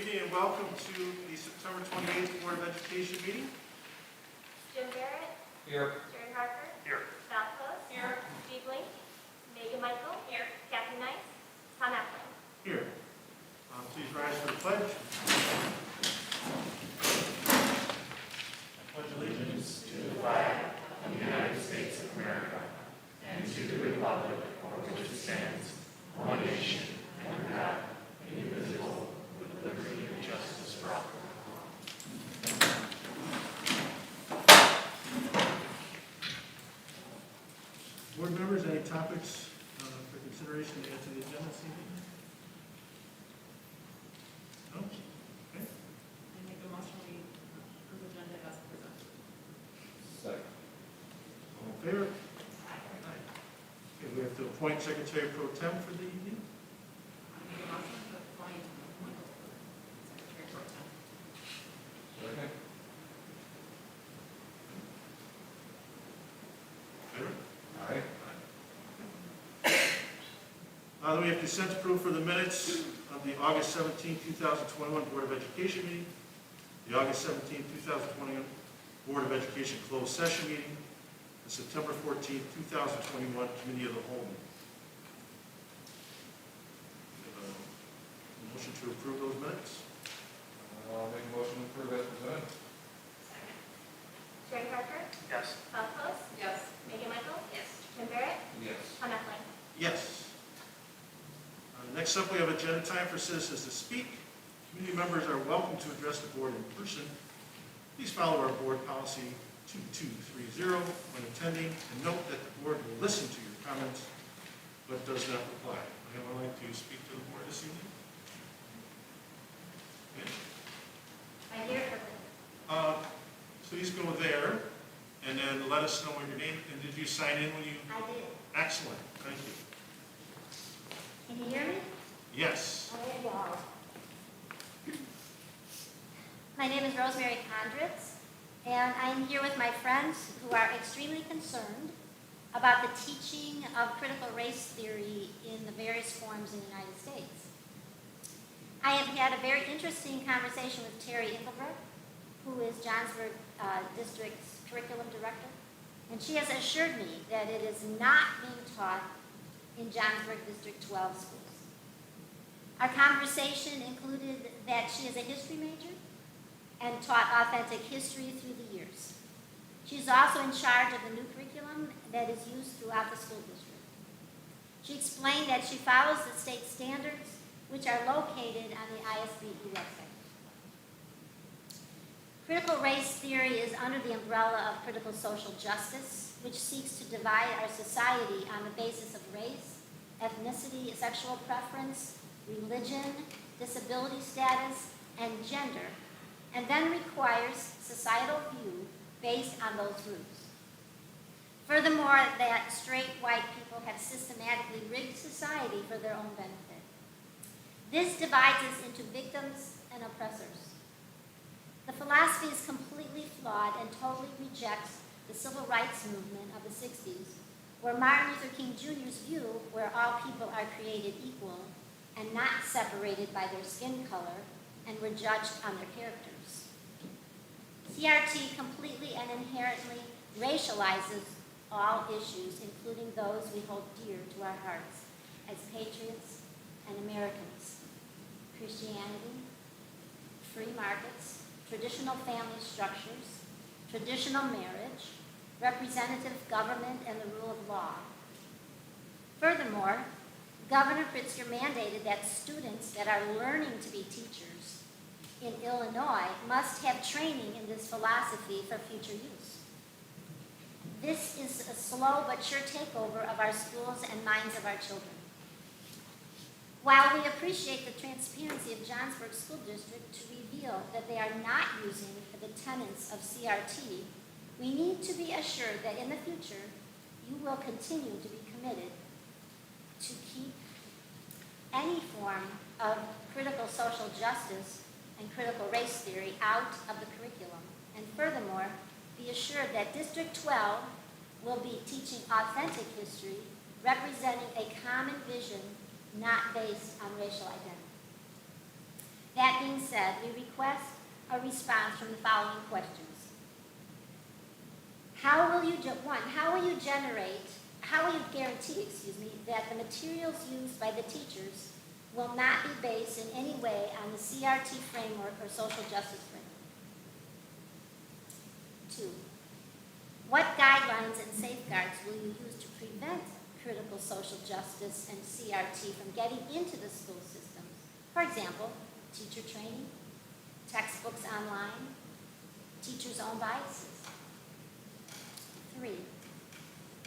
evening and welcome to the September 28th Board of Education meeting. Jim Barrett. Here. Jerry Harper. Here. Val Close. Here. Steve Link. Megan Michael. Here. Kathy Nice. Tom Appling. Here. Please rise for the pledge. I pledge allegiance to the flag of the United States of America and to the republic for which it stands, one nation, under God, indivisible, with liberty and justice for all. Board members, any topics for consideration to add to the agenda this evening? No? Okay. I make a motion we approve agenda as presented. Second. All in favor? Aye. Okay, we have to appoint Secretary Pro Tem for the evening. I make a motion to appoint Michael Secretary Pro Tem. Second. Favor? Aye. Then we have consent approved for the minutes of the August 17, 2021 Board of Education meeting, the August 17, 2021 Board of Education closed session meeting, the September 14, 2021 Committee of the Whole meeting. We have a motion to approve those minutes. I'll make a motion to approve as presented. Jerry Harper. Yes. Val Close. Yes. Megan Michael. Yes. Jim Barrett. Yes. Tom Appling. Yes. Next up, we have agenda time for citizens to speak. Community members are welcome to address the board in person. Please follow our board policy 2230 when attending, and note that the board will listen to your comments but does not reply. Would anyone like to speak to the board this evening? I hear it. Please go there and then let us know what your name, and did you sign in when you? I did. Excellent, thank you. Can you hear me? Yes. There you go. My name is Rosemary Condritz, and I'm here with my friends who are extremely concerned about the teaching of critical race theory in the various forms in the United States. I have had a very interesting conversation with Terry Engelbrecht, who is Johnsburg District's curriculum director, and she has assured me that it is not being taught in Johnsburg District 12 schools. Our conversation included that she is a history major and taught authentic history through the years. She's also in charge of the new curriculum that is used throughout the school district. She explained that she follows the state standards, which are located on the ISBE website. Critical race theory is under the umbrella of critical social justice, which seeks to divide our society on the basis of race, ethnicity, sexual preference, religion, disability status, and gender, and then requires societal view based on those groups. Furthermore, that straight white people have systematically rigged society for their own benefit. This divides us into victims and oppressors. The philosophy is completely flawed and totally rejects the civil rights movement of the 60s, where Martin Luther King Jr.'s view where all people are created equal and not separated by their skin color and were judged on their characters. CRT completely and inherently racializes all issues, including those we hold dear to our hearts as patriots and Americans: Christianity, free markets, traditional family structures, traditional marriage, representative government, and the rule of law. Furthermore, Governor Pritzker mandated that students that are learning to be teachers in Illinois must have training in this philosophy for future use. This is a slow but sure takeover of our schools and minds of our children. While we appreciate the transparency of Johnsburg School District to reveal that they are not using the tenets of CRT, we need to be assured that in the future you will continue to be committed to keep any form of critical social justice and critical race theory out of the curriculum. And furthermore, be assured that District 12 will be teaching authentic history, representing a common vision not based on racial identity. That being said, we request a response from the following questions. How will you guarantee, that the materials used by the teachers will not be based in any way on the CRT framework or social justice framework? 2, what guidelines and safeguards will you use to prevent critical social justice and CRT from getting into the school systems? For example, teacher training, textbooks online, teachers' own biases. 3,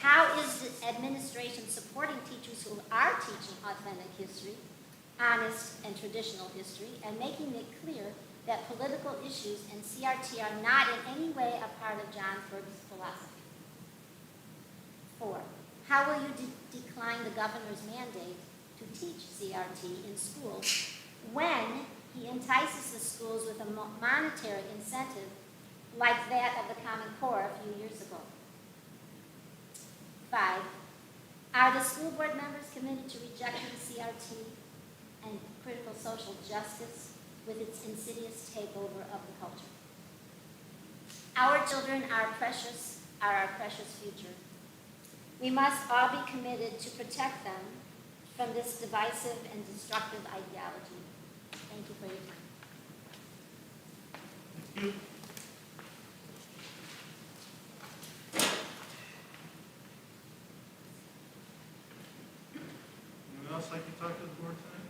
how is the administration supporting teachers who are teaching authentic history, honest and traditional history, and making it clear that political issues and CRT are not in any way a part of Johnsburg's philosophy? 4, how will you decline the governor's mandate to teach CRT in schools when he entices the schools with a monetary incentive like that of the Common Core a few years ago? 5, are the school board members committed to rejecting CRT and critical social justice with its insidious takeover of the culture? Our children are our precious future. We must all be committed to protect them from this divisive and destructive ideology. Thank you for your time. Thank you. Anyone else like to talk to the board tonight?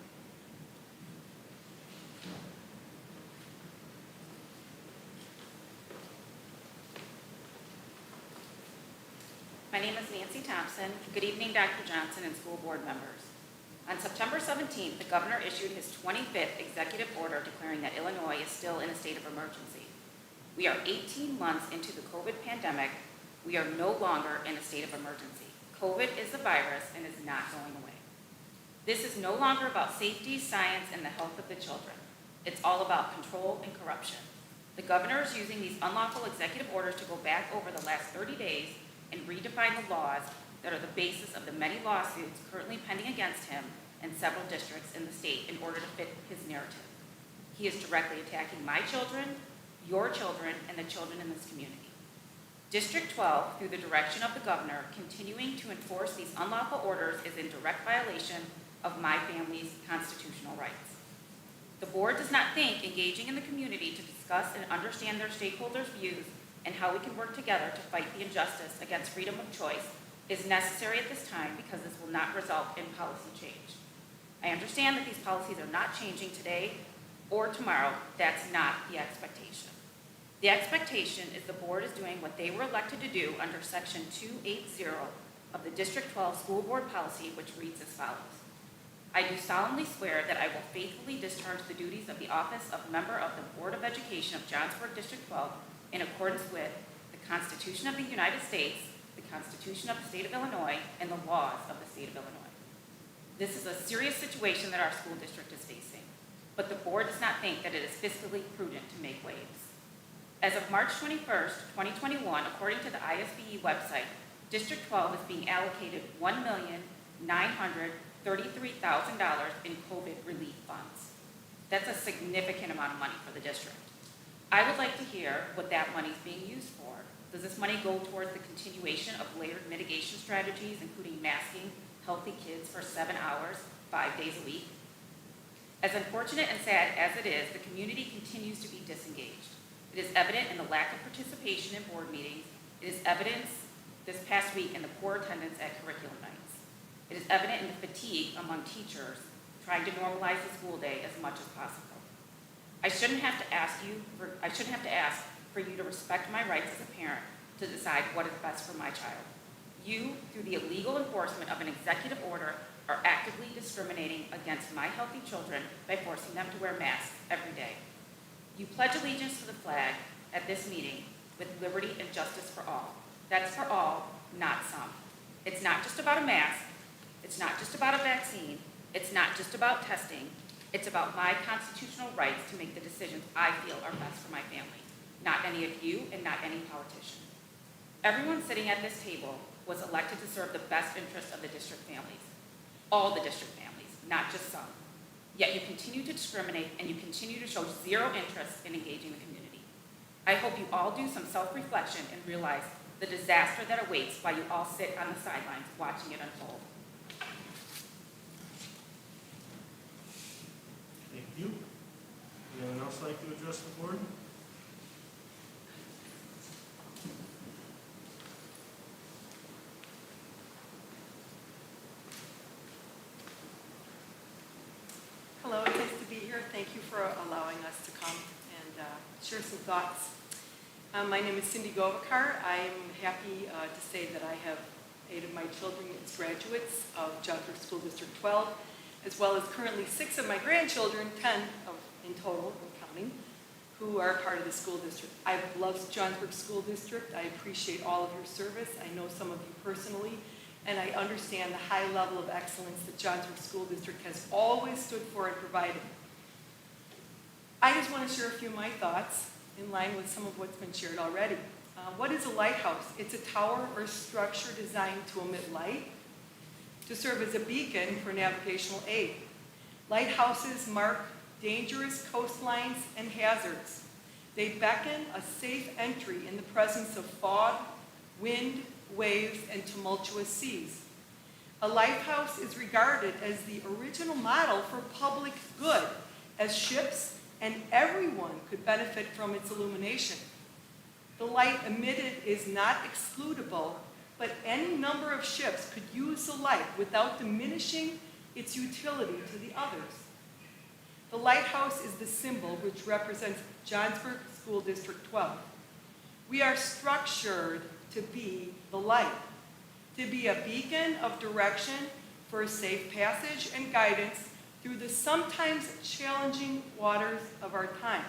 My name is Nancy Thompson. Good evening, Dr. Johnson and school board members. On September 17th, the governor issued his 25th executive order declaring that Illinois is still in a state of emergency. We are 18 months into the COVID pandemic. We are no longer in a state of emergency. COVID is a virus and is not going away. This is no longer about safety, science, and the health of the children. It's all about control and corruption. The governor is using these unlawful executive orders to go back over the last 30 days and redefine the laws that are the basis of the many lawsuits currently pending against him and several districts in the state in order to fit his narrative. He is directly attacking my children, your children, and the children in this community. District 12, through the direction of the governor, continuing to enforce these unlawful orders is in direct violation of my family's constitutional rights. The board does not think engaging in the community to discuss and understand their stakeholders' views and how we can work together to fight the injustice against freedom of choice is necessary at this time because this will not result in policy change. I understand that these policies are not changing today or tomorrow. That's not the expectation. The expectation is the board is doing what they were elected to do under Section 280 of the District 12 School Board Policy, which reads as follows. I do solemnly swear that I will faithfully discharge the duties of the office of member of the Board of Education of Johnsburg District 12 in accordance with the Constitution of the United States, the Constitution of the State of Illinois, and the laws of the State of Illinois. This is a serious situation that our school district is facing, but the board does not think that it is fiscally prudent to make waves. As of March 21st, 2021, according to the ISBE website, District 12 is being allocated $1,933,000 in COVID relief funds. That's a significant amount of money for the district. I would like to hear what that money is being used for. Does this money go towards the continuation of layered mitigation strategies, including masking healthy kids for 7 hours, 5 days a week? As unfortunate and sad as it is, the community continues to be disengaged. It is evident in the lack of participation in board meetings. It is evidence this past week in the poor attendance at curriculum nights. It is evident in the fatigue among teachers trying to normalize the school day as much as possible. I shouldn't have to ask for you to respect my rights as a parent to decide what is best for my child. You, through the illegal enforcement of an executive order, are actively discriminating against my healthy children by forcing them to wear masks every day. You pledge allegiance to the flag at this meeting with liberty and justice for all. That's for all, not some. It's not just about a mask. It's not just about a vaccine. It's not just about testing. It's about my constitutional rights to make the decisions I feel are best for my family, not any of you and not any politician. Everyone sitting at this table was elected to serve the best interests of the district families, all the district families, not just some. Yet you continue to discriminate and you continue to show zero interest in engaging the community. I hope you all do some self-reflection and realize the disaster that awaits while you all sit on the sidelines watching it unfold. Thank you. Anyone else like to address the board? Hello, it's nice to be here. Thank you for allowing us to come and share some thoughts. My name is Cindy Govakar. I'm happy to say that I have 8 of my children as graduates of Johnsburg School District 12, as well as currently 6 of my grandchildren, 10 in total, and counting, who are part of the school district. I love Johnsburg School District. I appreciate all of your service. I know some of you personally, and I understand the high level of excellence that Johnsburg School District has always stood for and provided. I just want to share a few of my thoughts in line with some of what's been shared already. What is a lighthouse? It's a tower or structure designed to emit light, to serve as a beacon for navigational aid. Lighthouses mark dangerous coastlines and hazards. They beckon a safe entry in the presence of fog, wind, waves, and tumultuous seas. A lighthouse is regarded as the original model for public good, as ships and everyone could benefit from its illumination. The light emitted is not excludable, but any number of ships could use the light without diminishing its utility to the others. The lighthouse is the symbol which represents Johnsburg School District 12. We are structured to be the light, to be a beacon of direction for safe passage and guidance through the sometimes challenging waters of our time,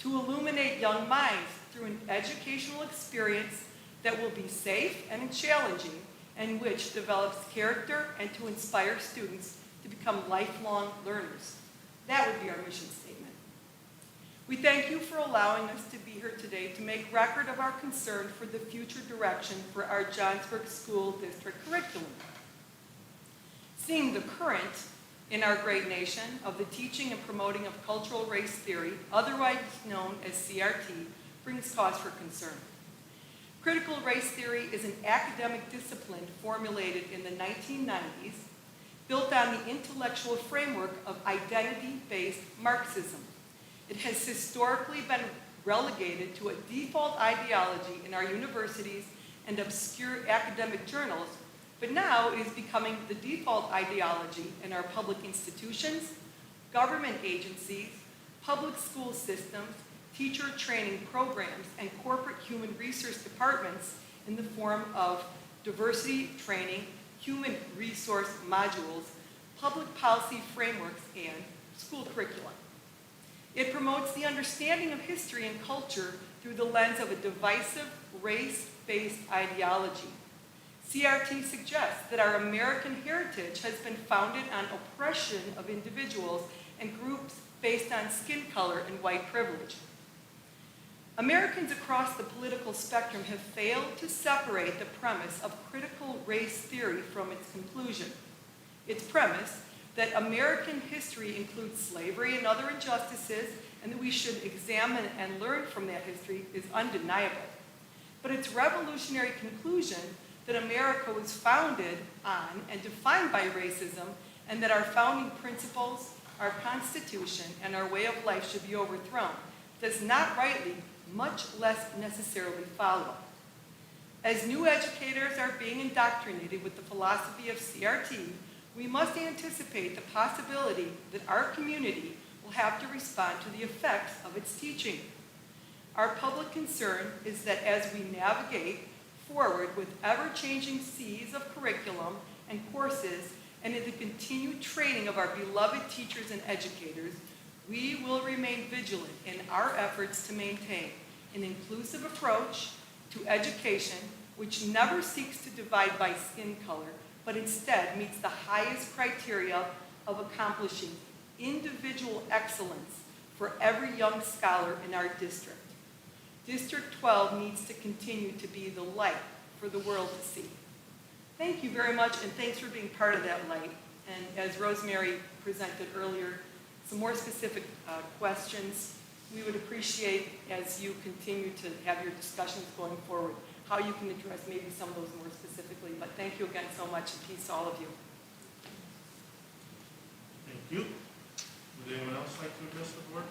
to illuminate young minds through an educational experience that will be safe and challenging, and which develops character, and to inspire students to become lifelong learners. That would be our mission statement. We thank you for allowing us to be here today to make record of our concern for the future direction for our Johnsburg School District curriculum. Seeing the current in our great nation of the teaching and promoting of cultural race theory, otherwise known as CRT, brings cause for concern. Critical race theory is an academic discipline formulated in the 1990s, built on the intellectual framework of identity-based Marxism. It has historically been relegated to a default ideology in our universities and obscure academic journals, but now it is becoming the default ideology in our public institutions, government agencies, public school systems, teacher training programs, and corporate human resource departments in the form of diversity training, human resource modules, public policy frameworks, and school curriculum. It promotes the understanding of history and culture through the lens of a divisive, race-based ideology. CRT suggests that our American heritage has been founded on oppression of individuals and groups based on skin color and white privilege. Americans across the political spectrum have failed to separate the premise of critical race theory from its conclusion. Its premise that American history includes slavery and other injustices, and that we should examine and learn from that history, is undeniable. But its revolutionary conclusion that America was founded on and defined by racism, and that our founding principles, our Constitution, and our way of life should be overthrown, does not rightly, much less necessarily, follow. As new educators are being indoctrinated with the philosophy of CRT, we must anticipate the possibility that our community will have to respond to the effects of its teaching. Our public concern is that as we navigate forward with ever-changing seas of curriculum and courses, and in the continued training of our beloved teachers and educators, we will remain vigilant in our efforts to maintain an inclusive approach to education which never seeks to divide by skin color, but instead meets the highest criteria of accomplishing individual excellence for every young scholar in our district. District 12 needs to continue to be the light for the world to see. Thank you very much, and thanks for being part of that light. And as Rosemary presented earlier, some more specific questions. We would appreciate, as you continue to have your discussions going forward, how you can address maybe some of those more specifically. But thank you again so much, and peace to all of you. Thank you. Would anyone else like to address the board?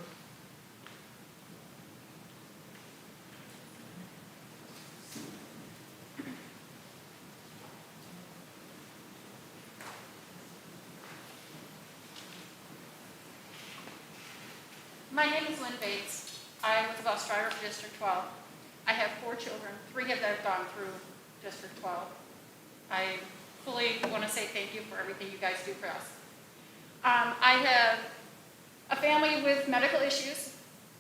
My name is Lynn Bates. I was a bus driver for District 12. I have 4 children, 3 of them have gone through District 12. I fully want to say thank you for everything you guys do for us. I have a family with medical issues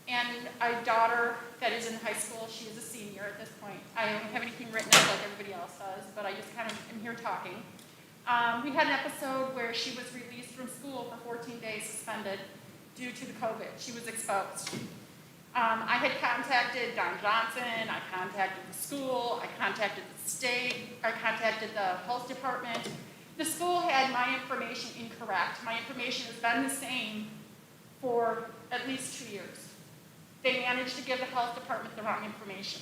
and a daughter that is in high school. She is a senior at this point. I don't have anything written up like everybody else does, but I just kind of am here talking. We had an episode where she was released from school for 14 days suspended due to the COVID. She was exposed. I had contacted Don Johnson, I contacted the school, I contacted the state, I contacted the health department. The school had my information incorrect. My information has been the same for at least 2 years. They managed to give the health department the wrong information.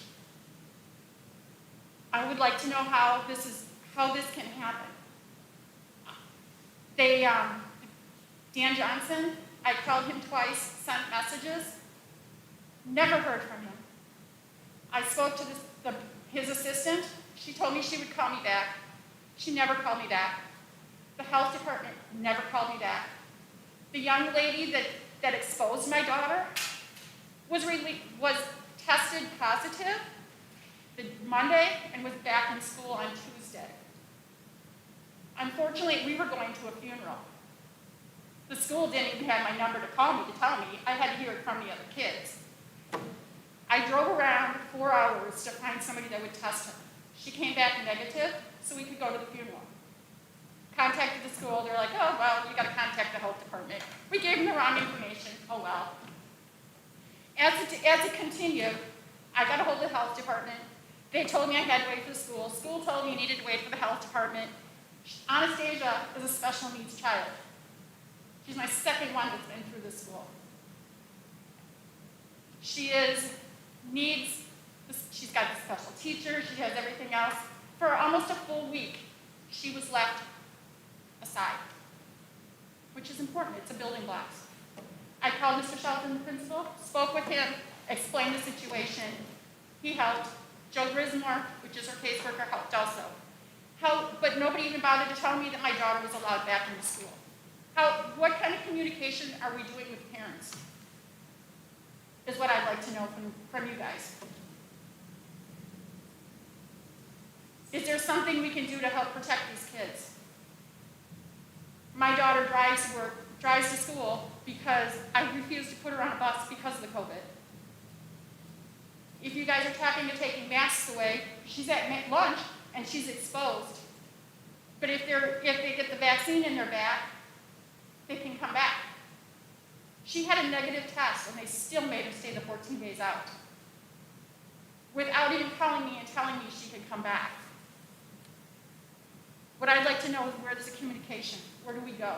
I would like to know how this can happen. Dan Johnson, I called him twice, sent messages, never heard from him. I spoke to his assistant. She told me she would call me back. She never called me back. The health department never called me back. The young lady that exposed my daughter was tested positive the Monday and was back in school on Tuesday. Unfortunately, we were going to a funeral. The school didn't even have my number to call me to tell me. I had to hear it from the other kids. I drove around 4 hours to find somebody that would test her. She came back negative, so we could go to the funeral. Contacted the school. They're like, oh, well, you got to contact the health department. We gave them the wrong information. Oh, well. As it continued, I got a hold of the health department. They told me I had to wait for the school. School told me I needed to wait for the health department. Anastasia is a special needs child. She's my second one that's been through this school. She's got a special teacher, she has everything else. For almost a full week, she was left aside, which is important. It's a building block. I called Mr. Shelton, the principal, spoke with him, explained the situation. He helped. Joe Grismore, which is her caseworker, helped also. But nobody even bothered to tell me that my daughter was allowed back into school. What kind of communication are we doing with parents? Is what I'd like to know from you guys. Is there something we can do to help protect these kids? My daughter drives to school because I refuse to put her on a bus because of the COVID. If you guys are talking to taking masks away, she's at lunch and she's exposed. But if they get the vaccine in their back, they can come back. She had a negative test and they still made her stay the 14 days out without even calling me and telling me she could come back. What I'd like to know is where there's a communication. Where do we go?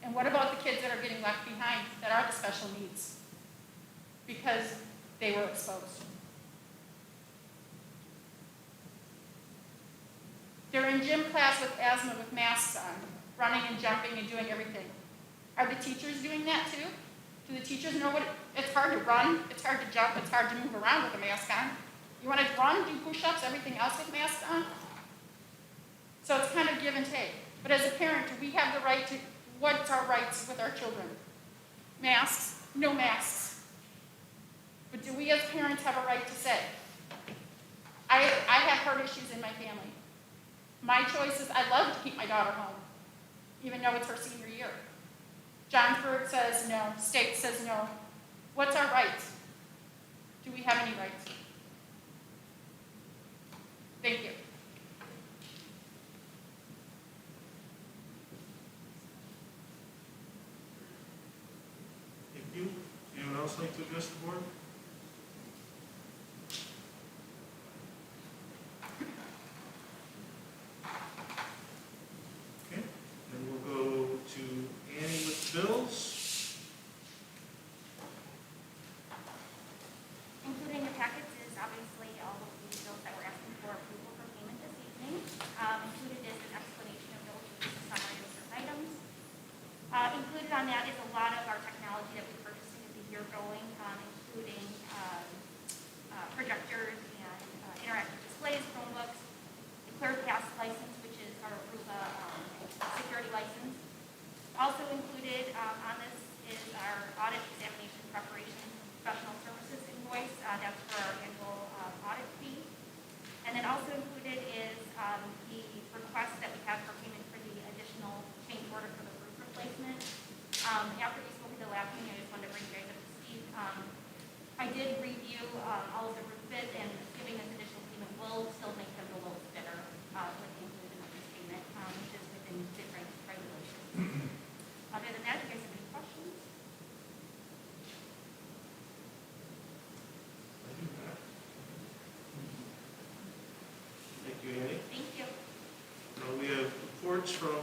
And what about the kids that are getting left behind that are the special needs? Because they were exposed. They're in gym class with asthma with masks on, running and jumping and doing everything. Are the teachers doing that too? Do the teachers know it's hard to run, it's hard to jump, it's hard to move around with a mask on. You want to run, do push-ups, everything else with masks on? So it's kind of give and take. But as a parent, do we have the right to, what's our rights with our children? Masks, no masks. But do we as parents have a right to say? I have heart issues in my family. My choice is I'd love to keep my daughter home, even though it's her senior year. Johnsburg says no, state says no. What's our rights? Do we have any rights? Thank you. Thank you. Anyone else like to address the board? Okay, then we'll go reports from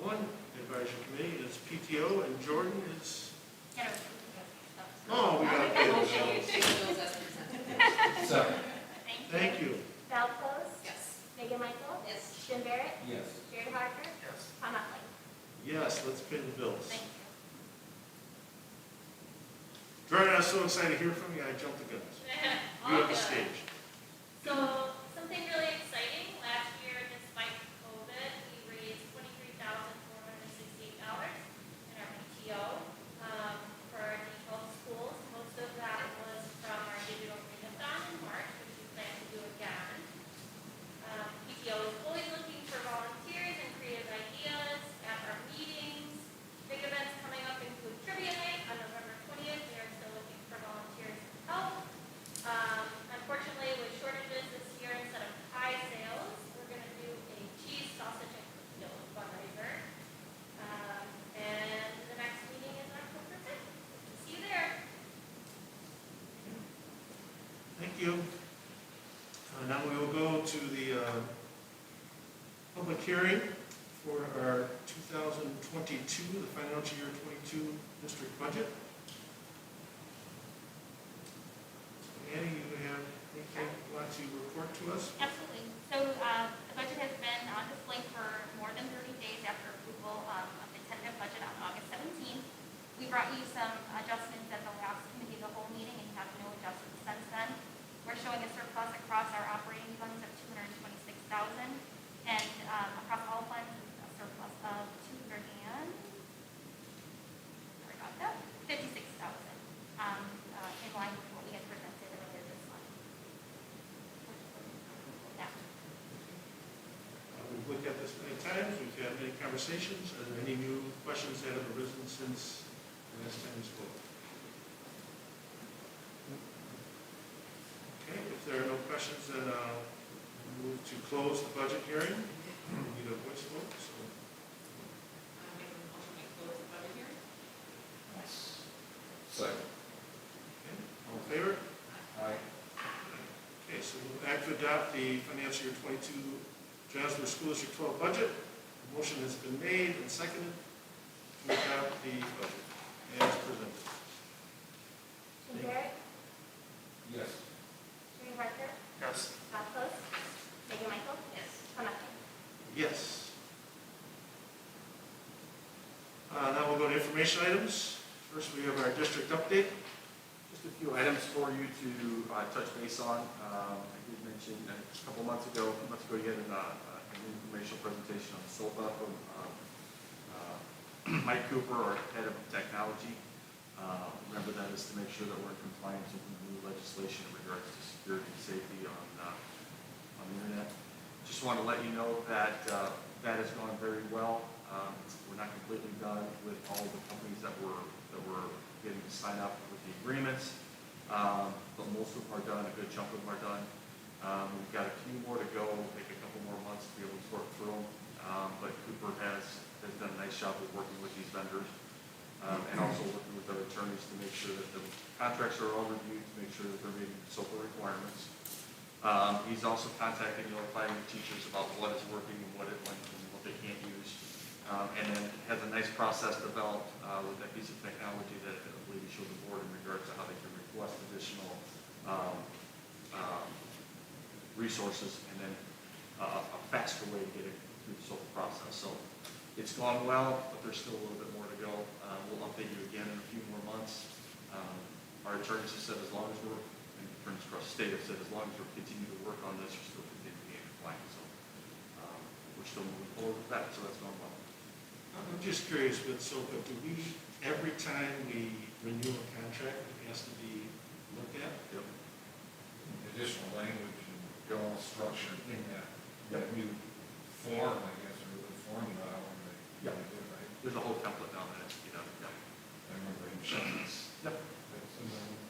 one advisory committee, it's PTO, and Jordan is, oh, we got Motion bills. to pay the bills as presented. Second. Thank you. Val Close? Yes. Megan Michael? Yes. Jim Barrett? Yes. Jerry Harper? Yes. Tom Huffling? Yes, let's pay the bills. Thank you. Jordan, I was so excited to hear from you, I jumped the guns. You have the stage. So, something really exciting, last year despite COVID, we raised $23,468 in our PTO for our D12 schools. Most of that was from our digital readathon in March, which we plan to do again. PTO is always looking for volunteers and creative ideas at our meetings. Big events coming up include Trivia Night on November 20th. We are still looking for volunteers to help. Unfortunately, with shortages this year, instead of pie sales, we're going to do a cheese, sausage, and cookie dough fundraiser. And the next meeting is October 5th. See you there. Thank you. Now we will go to the public hearing for our 2022, the financial year 22 district budget. Annie, you have anything you want to report to us? Absolutely. So the budget has been on display for more than 30 days after approval of the tentative budget on August 17th. We brought you some adjustments at the last committee of the whole meeting and have no adjustments since then. We're showing a surplus across our operating funds of $226,000 and across all funds a surplus of $56,000 in line with what we had presented earlier this month. Yeah. We've looked at this many times, we've had many conversations. Are there any new questions that have arisen since the last time we spoke? Okay, if there are no questions, then I'll move to close the budget hearing. We need a voice vote, so. Make a motion to close the budget hearing. Second. Okay, all in favor? Aye. Okay, so we'll act to adopt the financial year 22 Johnsburg School District 12 budget. The motion has been made and seconded to adopt the budget as presented. Jim Barrett? Yes. Jerry Harper? Yes. Val Close? Megan Michael? Yes. Tom Huffling? Yes. Now we'll go to information items. First, we have our district update. Just a few items for you to touch base on. I did mention a few months ago, you had an informational presentation on SOPA from Mike Cooper, our head of technology. Remember, that is to make sure that we're in compliance with the new legislation in regards to security and safety on the internet. Just want to let you know that that has gone very well. We're not completely done with all the companies that we're getting to sign up with the agreements, but most of them are done. A good chunk of them are done. We've got a few more to go. Take a couple more months to be able to sort through them. But Cooper has done a nice job of working with these vendors and also working with other attorneys to make sure that the contracts are all reviewed, to make sure that they're meeting SOPA requirements. He's also contacting and notifying the teachers about what is working and what they can't use. And then has a nice process developed with that piece of technology that I believe he showed the board in regards to how they can request additional resources and then a faster way to get it through the SOPA process. So it's gone well, but there's still a little bit more to go. We'll update you again in a few more months. Our attorneys have said as long as we're, and attorneys across the state have said as long as we're continuing to work on this, we're still continuing to be in compliance. So we're still moving forward with that, so that's going well. I'm just curious with SOPA, do we, every time we renew a contract, it has to be looked at? Yep. Additional language and general structure in that new form, I guess, or the formula, however they Yep. do it, right? There's a whole template down there. You know, yep. I remember him showing us. Yep. That's in the-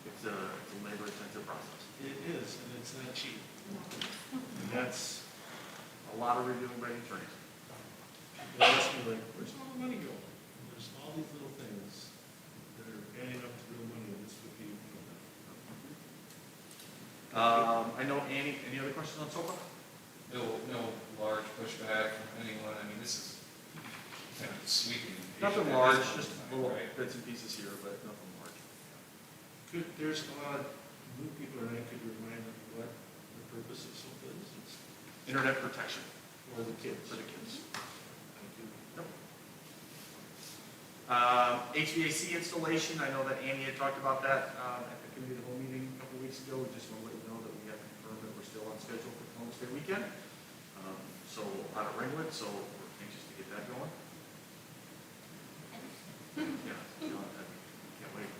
It's a labor-intensive process. It is, and it's not cheap. And that's, A lot of reviewing by attorneys. they ask me like, where's all the money going? And there's all these little things that are adding up to real money, and this would be one of them. I know Annie, any other questions on SOPA? no large pushback from anyone. I mean, this is kind of sweeping. Nothing at large, this point just in time, little right? bits and pieces here, but nothing large. Could, there's a lot of new people, and I could remind them what the purpose of something is. It's Internet protection for the kids. for the kids. Thank you. HVAC installation, I know that Annie had talked about that at the committee of the whole meeting a couple weeks ago. We just want to let you know that we have confirmed that we're still on schedule for Columbus Day weekend. So out of Ringwood, so we're anxious to get that going. Yeah, can't wait.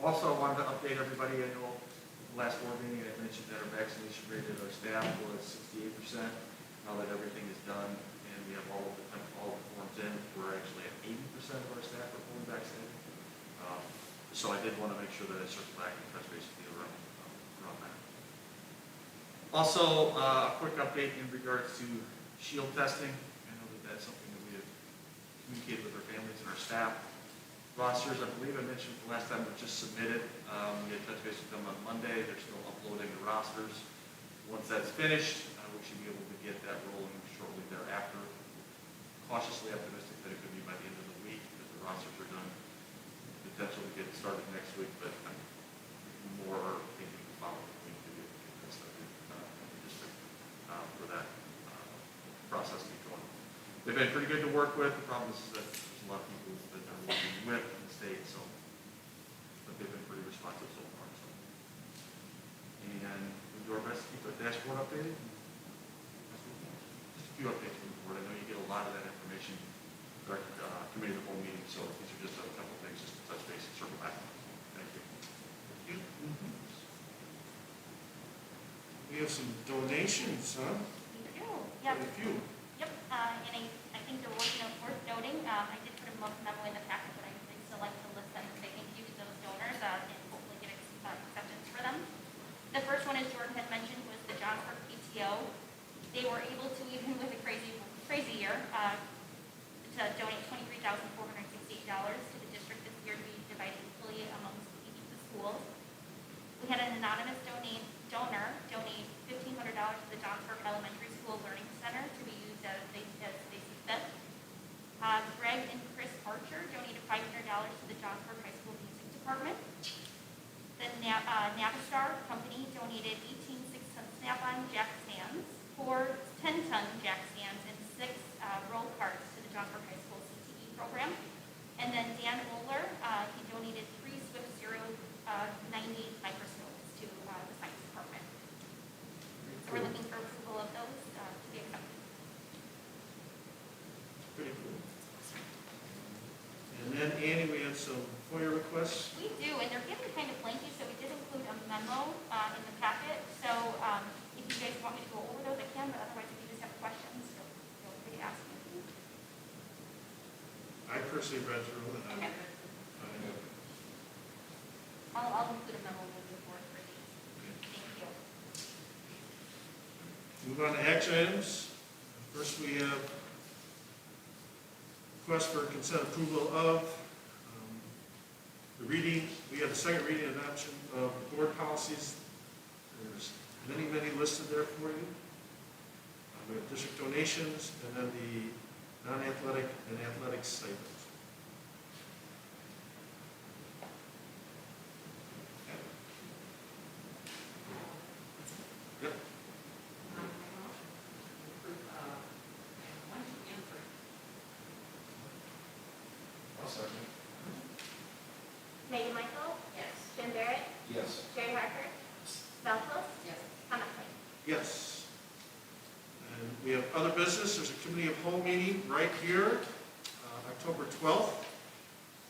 Also, I wanted to update everybody. I know the last board meeting I mentioned that our vaccination rate at our staff was 68%. Now that everything is done and we have all the forms in, we're actually at 80% of our staff are fully vaccinated. So I did want to make sure that I circle back and touch base with you around that. Also, a quick update in regards to shield testing. I know that that's something that we have communicated with our families and our staff. Rosters, I believe I mentioned the last time, were just submitted. We had touch base with them on Monday. They're still uploading the rosters. Once that's finished, we should be able to get that rolling shortly thereafter. Cautiously optimistic that it could be by the end of the week because the rosters are done. Potential to get started next week, but I'm more thinking the following week to get that started in the district for that process to get going. They've been pretty good to work with. The problem is that there's a lot of people that they're working with in the state, so but they've been pretty responsive so far. So. And we do our best to keep the dashboard updated. Just a few updates from the board. I know you get a lot of that information at our committee of the whole meeting, so these are just a couple things just to touch base and circle back. Thank you. We have some donations, huh? We do. Quite Yep. a few. Yep. And I think they're worth noting. I did put a memo in the packet, but I'd still like to list them and say thank you to those donors and hopefully get acceptance for them. The first one, as Jordan had mentioned, was the Johnsburg PTO. They were able to, even with a crazy year, to donate $23,468 to the district this year to be divided equally amongst each of the schools. We had an anonymous donor donate $1,500 to the Johnsburg Elementary School Learning Center to be used as they see fit. Greg and Chris Archer donated $500 to the Johnsburg High School Music Department. The Navistar company donated 18 6-ton snap-on jack stands, 4 10-ton jack stands, and 6 roll carts to the Johnsburg High School CTE program. And then Dan Oler, he donated 3 Swift Zero 90 microscopes to the science department. So we're looking for approval of those to be accepted. Pretty cool. And then, Annie, we had some FOIA requests. We do, and they're getting kind of lengthy, so we did include a memo in the packet. So if you guys want me to go over those, I can, but otherwise, if you just have questions, feel free to ask me. I personally read through and Okay. I'll include a memo moving forward for these. Thank you. Move on to action items. First, we have request for consent approval of the reading. We have the second reading and adoption of board policies. There's many listed there for you. We have district donations and then the non-athletic and athletic stipends. Yep. I'll second. Megan Michael? Yes. Jim Barrett? Yes. Jerry Harper? Val Close? Yes. Tom McLean? Yes. And we have other business. There's a committee of whole meeting right here, October 12th.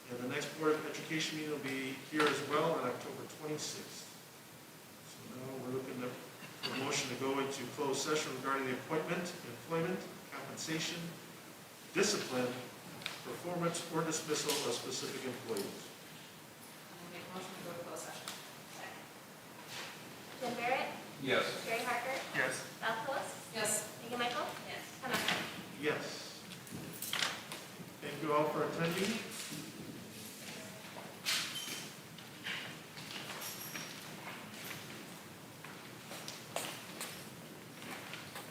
And the next Board of Education meeting will be here as well on October 26th. So now we're looking for a motion to go into closed session regarding the appointment, employment, compensation, discipline, performance, or dismissal of specific employees. I'm going to make a motion to go to closed session. Jim Barrett? Yes. Jerry Harper? Yes. Val Close? Yes. Megan Michael? Yes. Tom McLean? Yes. Thank you all for attending.